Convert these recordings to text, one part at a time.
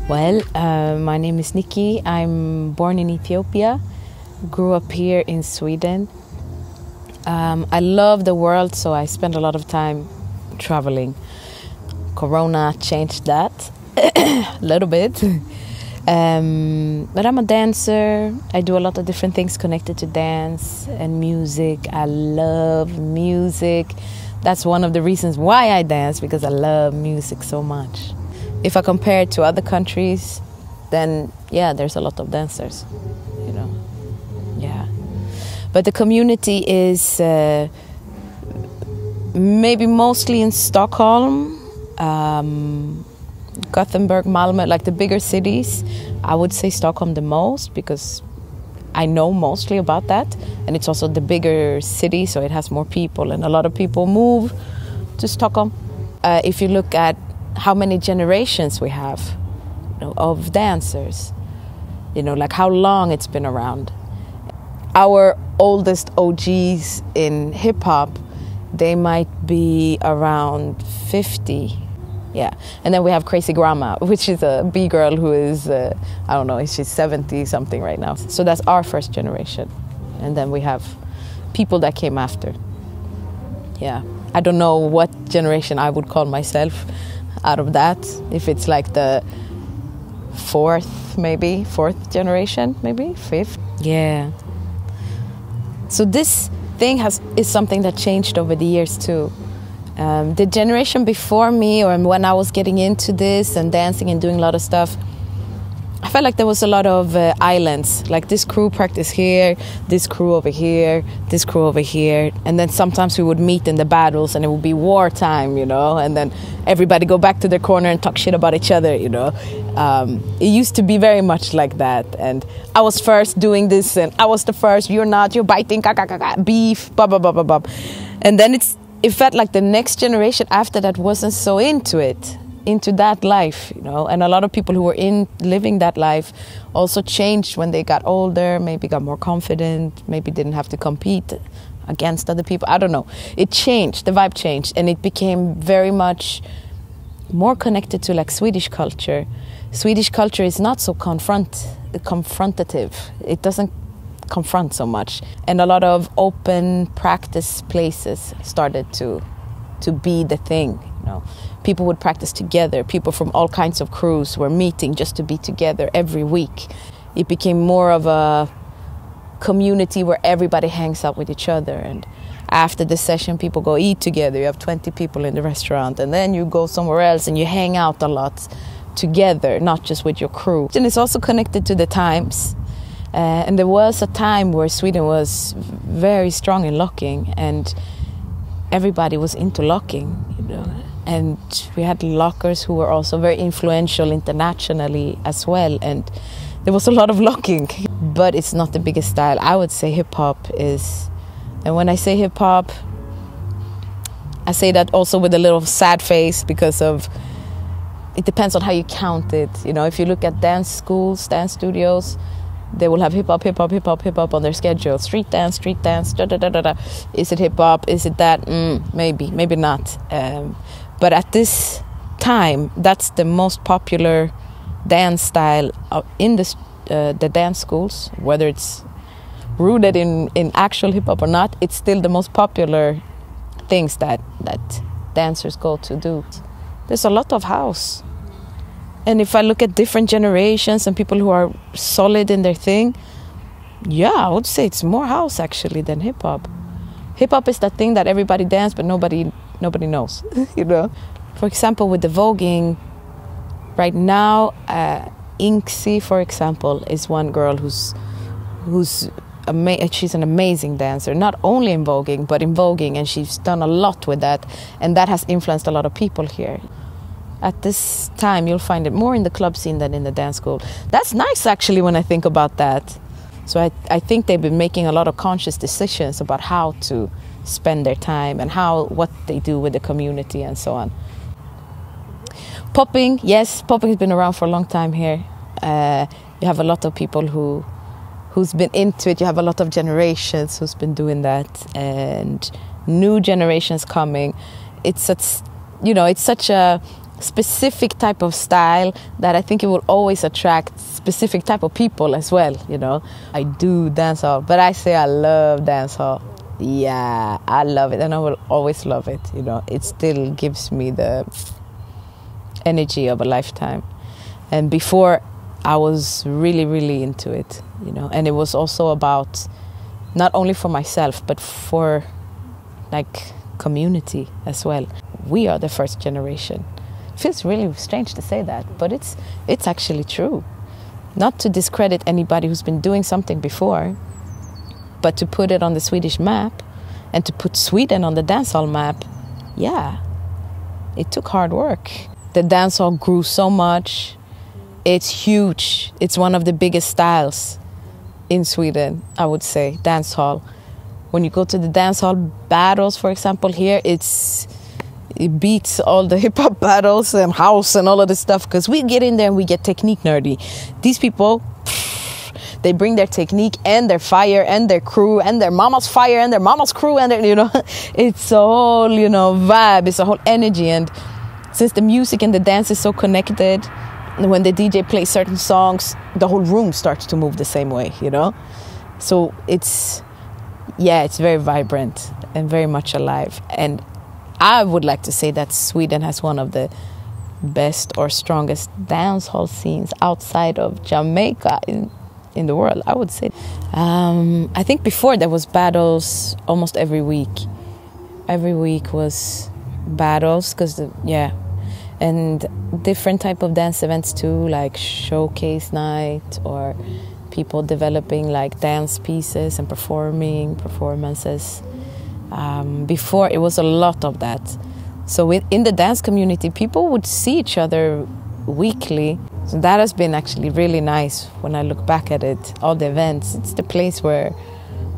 Well, my name is Niki. I'm born in Ethiopia, grew up here in Sweden. I love the world, so I spend a lot of time traveling. Corona changed that a little bit. But I'm a dancer. I do a lot of different things connected to dance and music. I love music. That's one of the reasons why I dance, because I love music so much. If I compare it to other countries, then yeah, there's a lot of dancers, you know, yeah. But the community is maybe mostly in Stockholm, Gothenburg, Malmö, like the bigger cities. I would say Stockholm the most, because I know mostly about that, and it's also the bigger city, so it has more people, and a lot of people move to Stockholm. If you look at how many generations we have, you know, of dancers, you know, like how long it's been around. Our oldest OGs in hip hop, they might be around 50. Yeah, and then we have Crazy Grandma, which is a B-girl who is, I don't know, she's 70 something right now. So that's our first generation. And then we have people that came after. Yeah, I don't know what generation I would call myself out of that. If it's like the fourth generation, maybe fifth. Yeah. So this thing is something that changed over the years too. The generation before me, or when I was getting into this and dancing and doing a lot of stuff, I felt like there was a lot of islands. Like this crew practice here, this crew over here, this crew over here. And then sometimes we would meet in the battles and it would be wartime, you know, and then everybody go back to their corner and talk shit about each other, you know. It used to be very much like that. And I was first doing this, and I was the first, you're not, you're biting, beef, blah, blah, blah, blah, blah. And then it felt like the next generation after that wasn't so into that life, you know. And a lot of people who were living that life also changed when they got older, maybe got more confident, maybe didn't have to compete against other people. I don't know. It changed, the vibe changed, and it became very much more connected to like Swedish culture. Swedish culture is not so confrontative. It doesn't confront so much. And a lot of open practice places started to be the thing, you know. People would practice together. People from all kinds of crews were meeting just to be together every week. It became more of a community where everybody hangs out with each other. And after the session, people go eat together. You have 20 people in the restaurant. And then you go somewhere else and you hang out a lot together, not just with your crew. And it's also connected to the times. And there was a time where Sweden was very strong in locking, and everybody was into locking, you know. And we had lockers who were also very influential internationally as well. And there was a lot of locking. But it's not the biggest style. I would say hip-hop is... And when I say hip-hop, I say that also with a little sad face, because of... It depends on how you count it. You know, if you look at dance schools, dance studios, they will have hip-hop, hip-hop, hip-hop, hip-hop on their schedule. Street dance, da-da-da-da-da. Is it hip-hop? Is it that? Maybe not. But at this time, that's the most popular dance style in the dance schools. Whether it's rooted in actual hip-hop or not, it's still the most popular things that dancers go to do. There's a lot of house. And if I look at different generations and people who are solid in their thing, yeah, I would say it's more house actually than hip-hop. Hip-hop is that thing that everybody dance, but nobody knows, you know. For example, with the voguing, right now, Inksy, for example, is one girl she's an amazing dancer, not only in voguing, but in voguing, and she's done a lot with that, and that has influenced a lot of people here. At this time, you'll find it more in the club scene than in the dance school. That's nice, actually, when I think about that. So I think they've been making a lot of conscious decisions about how to spend their time and what they do with the community and so on. Popping, yes, popping has been around for a long time here. You have a lot of people who who's been into it. You have a lot of generations who's been doing that, and new generations coming. It's such a specific type of style that I think it will always attract specific type of people as well, you know. I do dancehall, but I say I love dancehall. Yeah, I love it, and I will always love it, you know. It still gives me the energy of a lifetime. And before, I was really, really into it, you know. And it was also about not only for myself, but for like community as well. We are the first generation. It feels really strange to say that, but it's actually true. Not to discredit anybody who's been doing something before, but to put it on the Swedish map and to put Sweden on the dancehall map, yeah, it took hard work. The dancehall grew so much. It's huge. It's one of the biggest styles in Sweden, I would say, dancehall. When you go to the dancehall battles, for example, here, it beats all the hip-hop battles and house and all of this stuff, because we get in there and we get technique nerdy. These people, they bring their technique and their fire and their crew and their mama's fire and their mama's crew, and their, you know, it's a whole, you know, vibe. It's a whole energy. And since the music and the dance is so connected, when the DJ plays certain songs, the whole room starts to move the same way, you know? So it's very vibrant and very much alive. And I would like to say that Sweden has one of the best or strongest dancehall scenes outside of Jamaica in the world, I would say. I think before there was battles almost every week. Every week was battles, and different type of dance events too, like showcase night or people developing like dance pieces and performances. Before it was a lot of that. So in the dance community, people would see each other weekly. So that has been actually really nice when I look back at it, all the events. It's the place where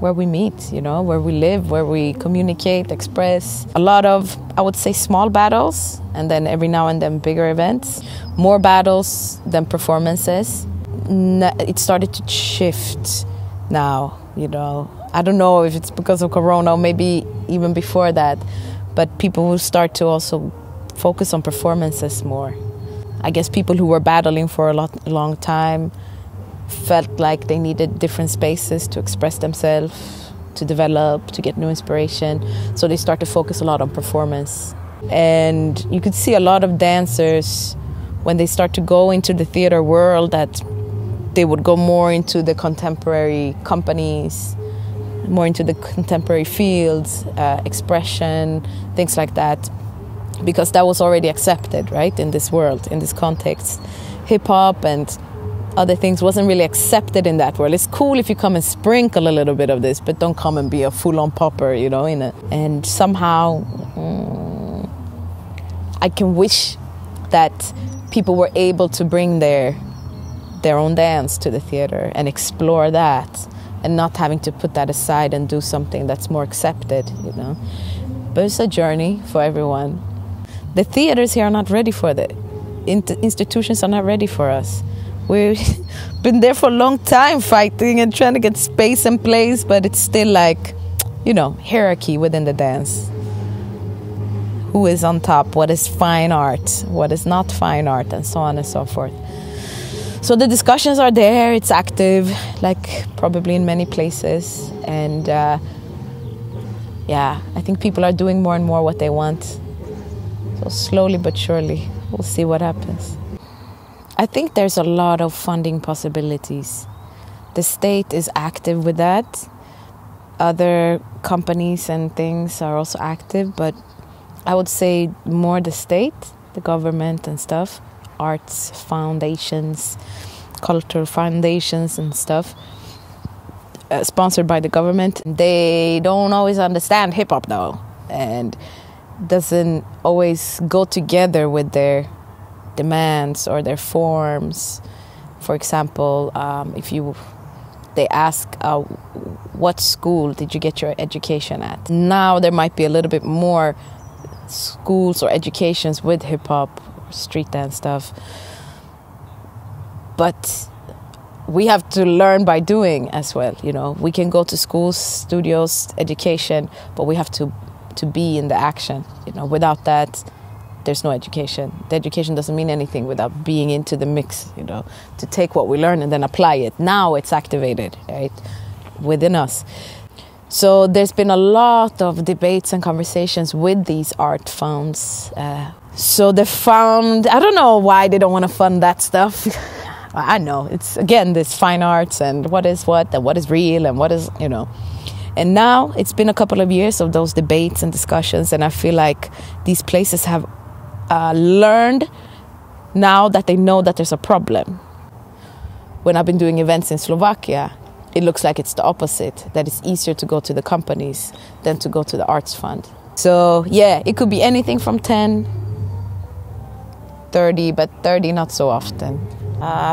we meet, you know, where we live, where we communicate, express. A lot of, I would say, small battles, and then every now and then bigger events. More battles than performances. It started to shift now, you know. I don't know if it's because of Corona or maybe even before that, but people will start to also focus on performances more. I guess people who were battling for a long time felt like they needed different spaces to express themselves, to develop, to get new inspiration. So they start to focus a lot on performance. And you could see a lot of dancers, when they start to go into the theater world, that they would go more into the contemporary companies, more into the contemporary fields, expression, things like that, because that was already accepted, right, in this world, in this context. Hip-hop and other things wasn't really accepted in that world. It's cool if you come and sprinkle a little bit of this, but don't come and be a full-on popper, you know. And somehow, I can wish that people were able to bring their own dance to the theater and explore that, and not having to put that aside and do something that's more accepted, you know. But it's a journey for everyone. The theaters here are not ready for it. Institutions are not ready for us. We've been there for a long time fighting and trying to get space and place, but it's still like, you know, hierarchy within the dance. Who is on top? What is fine art? What is not fine art? And so on and so forth. So the discussions are there. It's active, like probably in many places. And I think people are doing more and more what they want. So slowly but surely, we'll see what happens. I think there's a lot of funding possibilities. The state is active with that. Other companies and things are also active, but I would say more the state, the government and stuff, arts foundations, cultural foundations and stuff, sponsored by the government. They don't always understand hip-hop though, and doesn't always go together with their demands or their forms. For example, they ask, what school did you get your education at? Now there might be a little bit more schools or educations with hip-hop, street dance stuff. But we have to learn by doing as well. You know, we can go to schools, studios, education, but we have to be in the action. You know, without that, there's no education. The education doesn't mean anything without being into the mix. You know, to take what we learn and then apply it. Now it's activated, right, within us. So there's been a lot of debates and conversations with these art funds. So they found, I don't know why they don't want to fund that stuff. I know, it's, again, this fine arts and what is what and what is real and what is, you know. And now it's been a couple of years of those debates and discussions, and I feel like these places have learned now that they know that there's a problem. When I've been doing events in Slovakia, it looks like it's the opposite, that it's easier to go to the companies than to go to the arts fund. So yeah, it could be anything from 10, 30, but 30 not so often.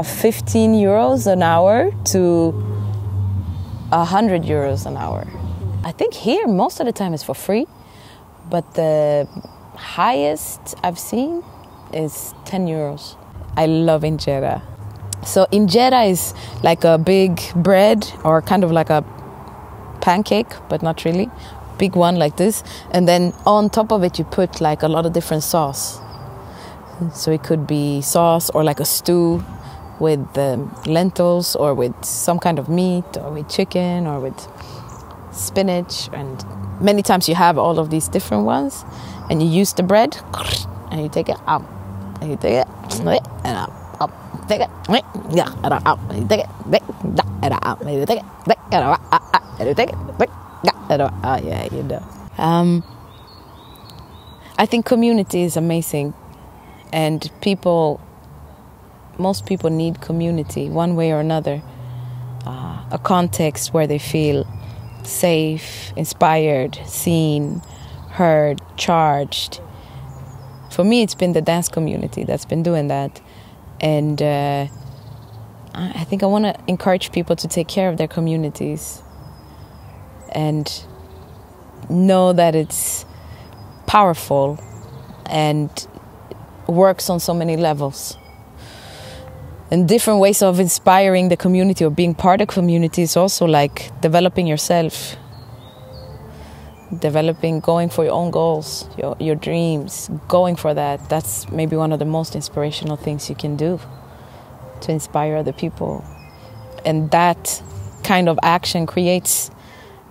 15 euros an hour to 100 euros an hour. I think here most of the time is for free, but the highest I've seen is 10 euros. I love injera. So injera is like a big bread or kind of like a pancake, but not really. Big one like this. And then on top of it you put like a lot of different sauce. So it could be sauce or like a stew with lentils or with some kind of meat or with chicken or with spinach. And many times you have all of these different ones and you use the bread and you take it out and you take it and out. Take it, yeah, and out. You take it, and out. You take it, and out. You take it, and out. Yeah, you know. I think community is amazing, and most people need community, one way or another. A context where they feel safe, inspired, seen, heard, charged. For me, it's been the dance community that's been doing that. And I think I want to encourage people to take care of their communities and know that it's powerful and works on so many levels. And different ways of inspiring the community or being part of community is also like developing yourself, going for your own goals, your dreams, going for that. That's maybe one of the most inspirational things you can do to inspire other people. And that kind of action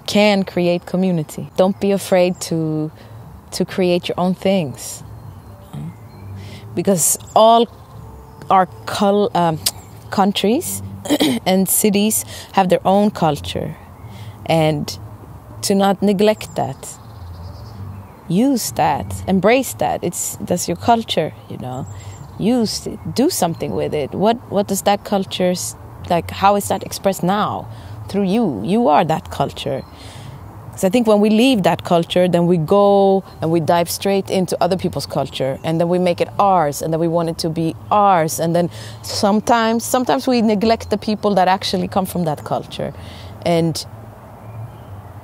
can create community. Don't be afraid to create your own things. Because all our countries and cities have their own culture. And to not neglect that. Use that. Embrace that. That's your culture, you know. Use it. Do something with it. What does that culture, like, how is that expressed now? Through you. You are that culture. Because I think when we leave that culture, then we go and we dive straight into other people's culture. And then we make it ours. And then we want it to be ours. And then sometimes we neglect the people that actually come from that culture. And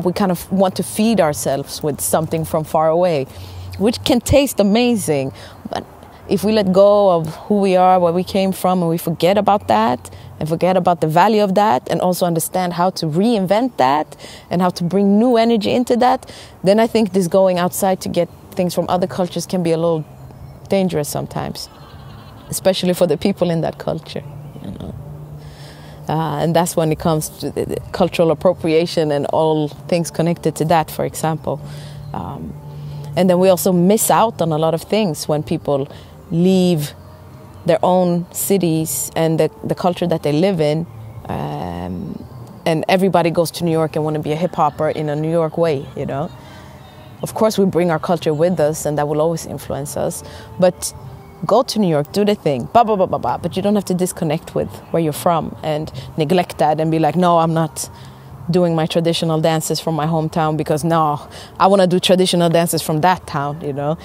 we kind of want to feed ourselves with something from far away, which can taste amazing. But if we let go of who we are, where we came from, and we forget about that, and forget about the value of that, and also understand how to reinvent that, and how to bring new energy into that, then I think this going outside to get things from other cultures can be a little dangerous sometimes, especially for the people in that culture, you know. And that's when it comes to the cultural appropriation and all things connected to that, for example. And then we also miss out on a lot of things when people leave their own cities and the culture that they live in. And everybody goes to New York and want to be a hip-hopper in a New York way, you know. Of course, we bring our culture with us, and that will always influence us. But go to New York, do the thing, but you don't have to disconnect with where you're from and neglect that and be like, no, I'm not doing my traditional dances from my hometown because no, I want to do traditional dances from that town, you know.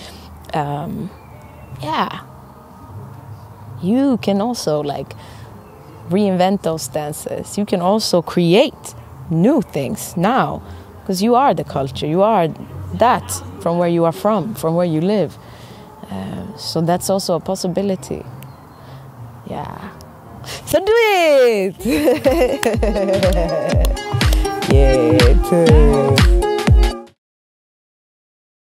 Yeah. You can also like reinvent those dances. You can also create new things now because you are the culture. You are that from where you are from where you live. So that's also a possibility. Yeah. So do it! Yeah.